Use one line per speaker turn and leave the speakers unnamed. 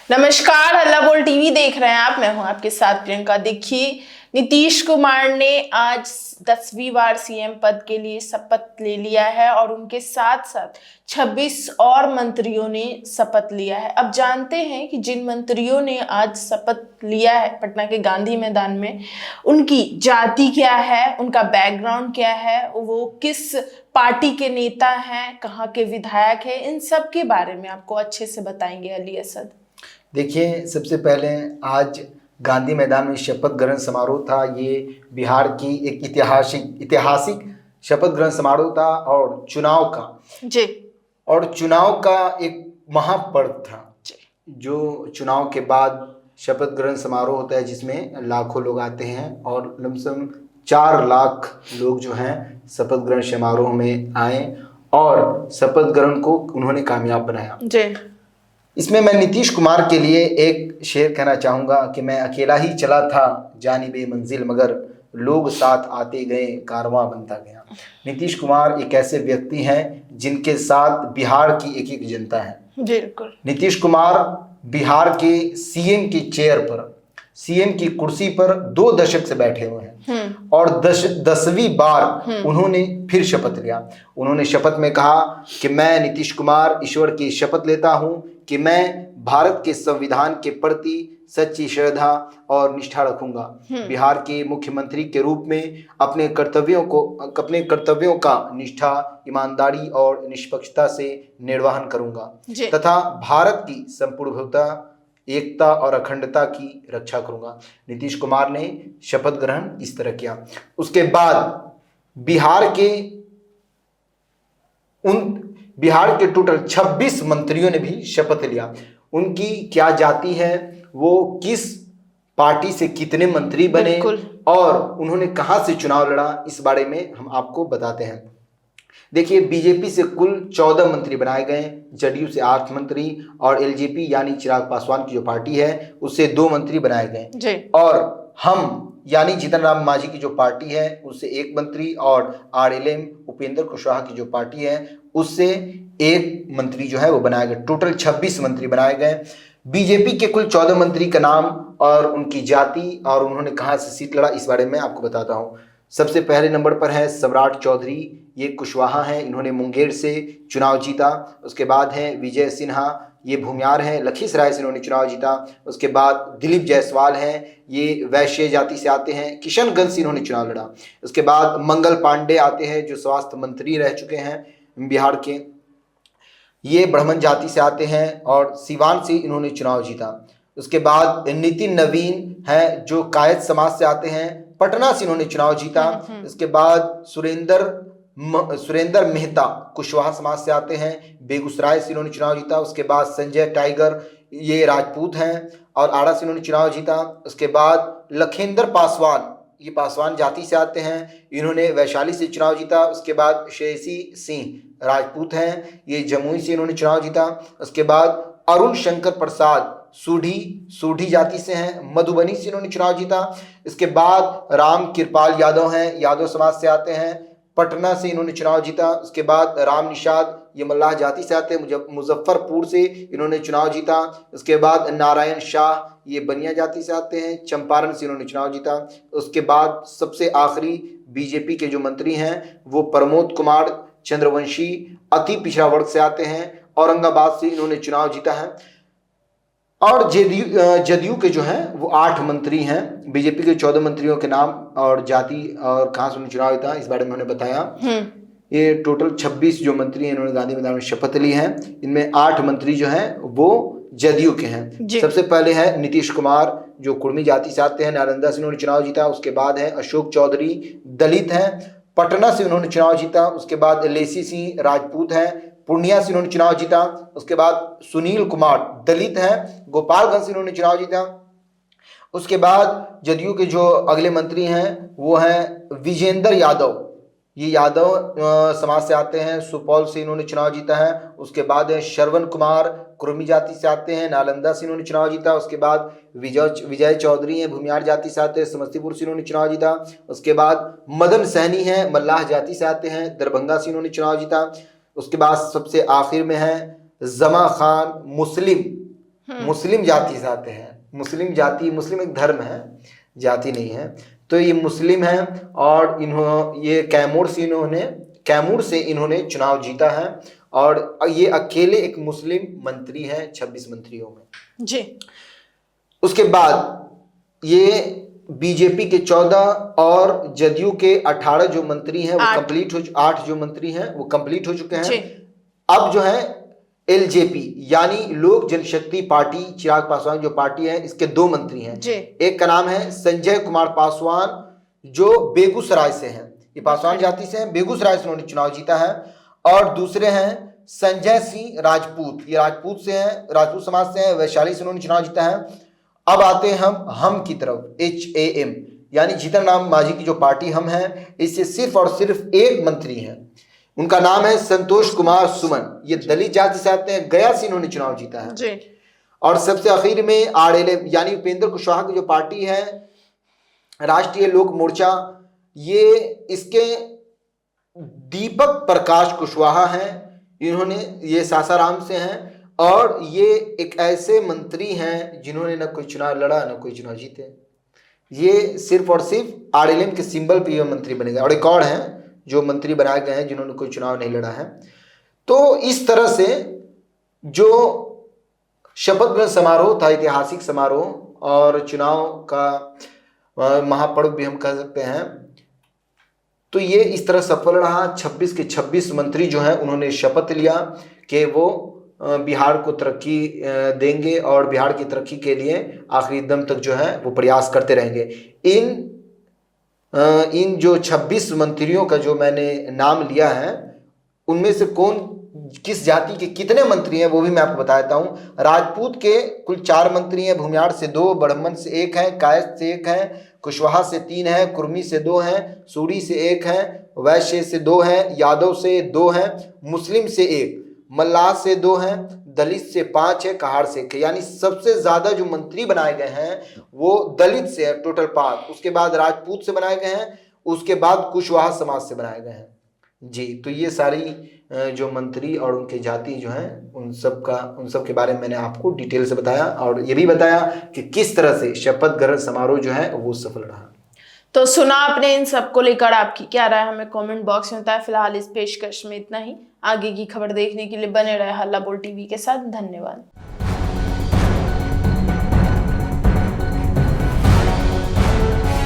नमस्कार, हल्ला बोल टीवी देख रहे हैं आप। मैं हूं आपके साथ प्रियंका। देखिए, नीतीश कुमार ने आज 10वीं बार सीएम पद के लिए शपथ ले लिया है और उनके साथ साथ 26 और मंत्रियों ने शपथ लिया है। अब जानते हैं कि जिन मंत्रियों ने आज शपथ लिया है पटना के गांधी मैदान में, उनकी जाति क्या है, उनका बैकग्राउंड क्या है, वो किस पार्टी के नेता हैं, कहाँ के विधायक हैं, इन सब के बारे में आपको अच्छे से बताएंगे अली असद।
देखिए, सबसे पहले आज गांधी मैदान में शपथ ग्रहण समारोह था। ये बिहार की एक ऐतिहासिक शपथ ग्रहण समारोह था और चुनाव का एक महापर्व था। जो चुनाव के बाद शपथ ग्रहण समारोह होता है जिसमें लाखों लोग आते हैं और लमसम 4 लाख लोग जो हैं शपथ ग्रहण समारोह में आए और शपथ ग्रहण को उन्होंने कामयाब बनाया। इसमें मैं नीतीश कुमार के लिए एक शेर कहना चाहूँगा कि मैं अकेला ही चला था जानिबे मंजिल, मगर लोग साथ आते गए, कारवां बनता गया। नीतीश कुमार एक ऐसे व्यक्ति हैं जिनके साथ बिहार की एक एक जनता है।
बिल्कुल। नीतीश
कुमार बिहार के सीएम की चेयर पर, सीएम की कुर्सी पर 2 दशक से बैठे हुए हैं और 10वीं बार उन्होंने फिर शपथ लिया। उन्होंने शपथ में कहा कि मैं नीतीश कुमार ईश्वर की शपथ लेता हूं कि मैं भारत के संविधान के प्रति सच्ची श्रद्धा और निष्ठा रखूंगा। बिहार के मुख्यमंत्री के रूप में अपने कर्तव्यों का निष्ठा, ईमानदारी और निष्पक्षता से निर्वहन करूंगा तथा भारत की संपूर्णता, एकता और अखंडता की रक्षा करूंगा। नीतीश कुमार ने शपथ ग्रहण इस तरह किया। उसके बाद बिहार के टोटल 26 मंत्रियों ने भी शपथ लिया। उनकी क्या जाति है, वो किस पार्टी से कितने मंत्री बने और उन्होंने कहां से चुनाव लड़ा, इस बारे में हम आपको बताते हैं। देखिए, बीजेपी से कुल 14 मंत्री बनाए गए, जदयू से 8 मंत्री और एलजेपी यानी चिराग पासवान की जो पार्टी है उससे 2 मंत्री बनाए गए और हम यानी जीतन राम मांझी की जो पार्टी है उससे 1 मंत्री और आरएलएम उपेंद्र कुशवाहा की जो पार्टी है उससे 1 मंत्री जो है वो बनाए गए। टोटल 26 मंत्री बनाए गए। बीजेपी के कुल 14 मंत्री का नाम और उनकी जाति और उन्होंने कहां से सीट लड़ा, इस बारे में आपको बताता हूं। सबसे पहले नंबर पर है सम्राट चौधरी, ये कुशवाहा हैं, इन्होंने मुंगेर से चुनाव जीता। उसके बाद है विजय सिन्हा, ये भूमियार हैं, लखीसराय से इन्होंने चुनाव जीता। उसके बाद दिलीप जायसवाल हैं, ये वैश्य जाति से आते हैं, किशनगंज से इन्होंने चुनाव लड़ा। उसके बाद मंगल पांडे आते हैं जो स्वास्थ्य मंत्री रह चुके हैं बिहार के, ये ब्राह्मण जाति से आते हैं और सीवान से इन्होंने चुनाव जीता। उसके बाद नितिन नवीन है जो कायस्थ समाज से आते हैं, पटना से इन्होंने चुनाव जीता। इसके बाद सुरेंद्र मेहता कुशवाहा समाज से आते हैं, बेगूसराय से इन्होंने चुनाव जीता। उसके बाद संजय टाइगर, ये राजपूत हैं और आरा से इन्होंने चुनाव जीता। उसके बाद लखेंद्र पासवान, ये पासवान जाति से आते हैं, इन्होंने वैशाली से चुनाव जीता। उसके बाद शेषी सिंह राजपूत हैं, ये जमुई से इन्होंने चुनाव जीता। उसके बाद अरुण शंकर प्रसाद सूढ़ी जाति से हैं, मधुबनी से इन्होंने चुनाव जीता। इसके बाद राम कृपाल यादव हैं, यादव समाज से आते हैं, पटना से इन्होंने चुनाव जीता। उसके बाद राम निषाद, ये मल्लाह जाति से आते हैं, मुजफ्फरपुर से इन्होंने चुनाव जीता। उसके बाद नारायण शाह, ये बनिया जाति से आते हैं, चंपारण से इन्होंने चुनाव जीता। उसके बाद सबसे आखिरी बीजेपी के जो मंत्री हैं वो प्रमोद कुमार चंद्रवंशी, अति पिछड़ा वर्ग से आते हैं, औरंगाबाद से इन्होंने चुनाव जीता है। और जदयू के जो हैं वो 8 मंत्री हैं। बीजेपी के 14 मंत्रियों के नाम और जाति और कहाँ से उन्होंने चुनाव जीता, इस बारे में उन्होंने बताया। ये टोटल 26 जो मंत्री हैं इन्होंने गांधी मैदान में शपथ ली है। इनमें 8 मंत्री जो हैं वो जदयू के हैं। सबसे पहले है नीतीश कुमार जो कुर्मी जाति से आते हैं, नालंदा से इन्होंने चुनाव जीता। उसके बाद है अशोक चौधरी, दलित हैं, पटना से उन्होंने चुनाव जीता। उसके बाद लेसी सिंह राजपूत हैं, पूर्णिया से इन्होंने चुनाव जीता। उसके बाद सुनील कुमार दलित हैं, गोपालगंज से इन्होंने चुनाव जीता। उसके बाद जदयू के जो अगले मंत्री हैं वो हैं विजेंद्र यादव, ये यादव समाज से आते हैं, सुपौल से इन्होंने चुनाव जीता है। उसके बाद है श्रवण कुमार, कुर्मी जाति से आते हैं, नालंदा से इन्होंने चुनाव जीता। उसके बाद विजय चौधरी हैं, भूमियार जाति से आते हैं, समस्तीपुर से इन्होंने चुनाव जीता। उसके बाद मदन सहनी हैं, मल्लाह जाति से आते हैं, दरभंगा से इन्होंने चुनाव जीता। उसके बाद सबसे आखिर में है जमा खान, मुस्लिम मुस्लिम जाति से आते हैं। मुस्लिम जाति, मुस्लिम एक धर्म है, जाति नहीं है। तो ये मुस्लिम है और ये कैमूर से इन्होंने चुनाव जीता है और ये अकेले एक मुस्लिम मंत्री हैं 26 मंत्रियों में
जी।
उसके बाद ये बीजेपी के 14 और जदयू के 18 जो मंत्री हैं वो 8 जो मंत्री हैं वो कंप्लीट हो चुके हैं। अब जो है एलजेपी यानी लोक जनशक्ति पार्टी, चिराग पासवान जो पार्टी है, इसके 2 मंत्री हैं। एक का नाम है संजय कुमार पासवान जो बेगूसराय से हैं, ये पासवान जाति से हैं, बेगूसराय से उन्होंने चुनाव जीता है। और दूसरे हैं संजय सिंह राजपूत, ये राजपूत से हैं, राजपूत समाज से हैं, वैशाली से उन्होंने चुनाव जीता है। अब आते हैं हम की तरफ, HAM यानी जीतन राम मांझी की जो पार्टी हम है, इससे सिर्फ और सिर्फ एक मंत्री हैं, उनका नाम है संतोष कुमार सुमन, ये दलित जाति से आते हैं, गया से इन्होंने चुनाव जीता है जी। और सबसे आखिर में RLM यानी उपेंद्र कुशवाहा की जो पार्टी है, राष्ट्रीय लोक मोर्चा, ये इसके दीपक प्रकाश कुशवाहा हैं, इन्होंने, ये सासाराम से हैं और ये एक ऐसे मंत्री हैं जिन्होंने न कोई चुनाव लड़ा न कोई चुनाव जीते। ये सिर्फ और सिर्फ RLM के सिंबल पे ये मंत्री बने गए और एक और हैं जो मंत्री बनाए गए हैं जिन्होंने कोई चुनाव नहीं लड़ा है। तो इस तरह से जो शपथ ग्रहण समारोह था, ऐतिहासिक समारोह और चुनाव का महापर्व भी हम कह सकते हैं, तो ये इस तरह सफल रहा। 26 के 26 मंत्री जो हैं उन्होंने शपथ लिया कि वो बिहार को तरक्की देंगे और बिहार की तरक्की के लिए आखिरी दम तक जो है वो प्रयास करते रहेंगे। इन जो 26 मंत्रियों का जो मैंने नाम लिया है, उनमें से कौन किस जाति के कितने मंत्री हैं वो भी मैं आपको बता देता हूँ। राजपूत के कुल 4 मंत्री हैं, भूमियार से 2, ब्राह्मण से 1 है, कायस्थ से 1 है, कुशवाहा से 3 है, कुर्मी से 2 हैं, सूरी से 1 है, वैश्य से 2 है, यादव से 2 है, मुस्लिम से 1, मल्लाह से 2 हैं, दलित से 5 है, कहार से 1 है। यानी सबसे ज्यादा जो मंत्री बनाए गए हैं वो दलित से है, टोटल 5। उसके बाद राजपूत से बनाए गए हैं, उसके बाद कुशवाहा समाज से बनाए गए हैं जी। तो ये सारी जो मंत्री और उनके जाति जो हैं उन सब के बारे में मैंने आपको डिटेल से बताया और ये भी बताया कि किस तरह से शपथ ग्रहण समारोह जो है वो सफल रहा।
तो सुना आपने, इन सबको लेकर आपकी क्या राय हमें कमेंट बॉक्स में बताया। फिलहाल इस पेशकश में इतना ही। आगे की खबर देखने के लिए बने रहे हल्ला बोल टीवी के साथ। धन्यवाद।